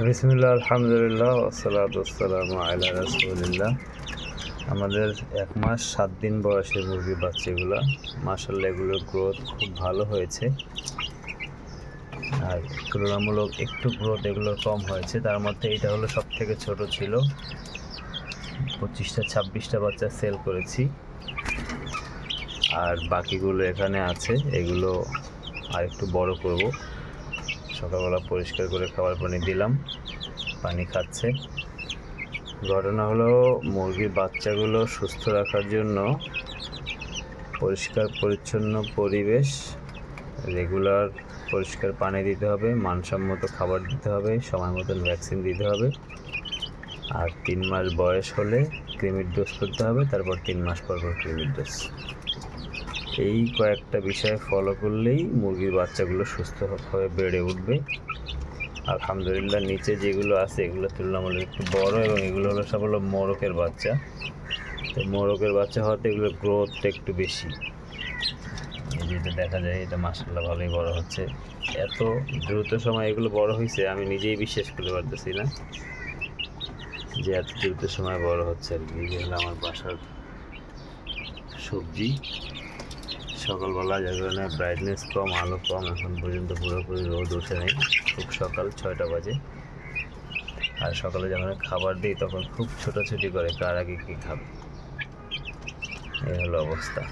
বিসমিল্লাহ, আলহামদুলিল্লাহ, ওয়াসসালাতু ওয়াসসালামু আলা রাসূলিল্লাহ। আমাদের 1 মাস 7 দিন বয়সের মুরগির বাচ্চাগুলো, মাশাআল্লাহ, এগুলোর গ্রোথ খুব ভালো হয়েছে। আর তুলনামূলক একটু গ্রোথ এগুলোর কম হয়েছে। তার মধ্যে এটা হলো সব থেকে ছোট ছিল। 25টা 26টা বাচ্চা সেল করেছি, আর বাকিগুলো এখানে আছে। এগুলো আর একটু বড় করব। সকালবেলা পরিষ্কার করে খাবার পানি দিলাম, পানি খাচ্ছে। ঘটনা হলো, মুরগির বাচ্চাগুলো সুস্থ রাখার জন্য পরিষ্কার পরিচ্ছন্ন পরিবেশ, রেগুলার পরিষ্কার পানি দিতে হবে, মানসম্মত খাবার দিতে হবে, সময় মতন ভ্যাকসিন দিতে হবে। আর 3 মাস বয়স হলে কৃমির ডোজ করতে হবে, তারপর 3 মাস পর পর কৃমির ডোজ। এই কয়েকটা বিষয় ফলো করলেই মুরগির বাচ্চাগুলো সুস্থভাবে বেড়ে উঠবে। আলহামদুলিল্লাহ, নিচে যেগুলো আছে এগুলো তুলনামূলক একটু বড়, এবং এগুলো হলো সব হলো মোরকের বাচ্চা। তো মোরকের বাচ্চা হওয়াতে এগুলোর গ্রোথটা একটু বেশি। এই যেটা দেখা যায়, এটা মাশাআল্লাহ ভালোই বড় হচ্ছে। এত দ্রুত সময় এগুলো বড় হয়েছে, আমি নিজেই বিশ্বাস করতে পারতেছি না যে এত দ্রুত সময় বড় হচ্ছে। আর কি, এই হলো আমার বাসার সবজি। সকালবেলা যে কারণে ব্রাইটনেস কম, আলো কম, এখন পর্যন্ত পুরোপুরি রোদ ওঠে নেই। খুব সকাল 6টা বাজে। আর সকালে যখন খাবার দিই তখন খুব ছোটাছুটি করে, কার আগে কী খাবে। এই হলো অবস্থা।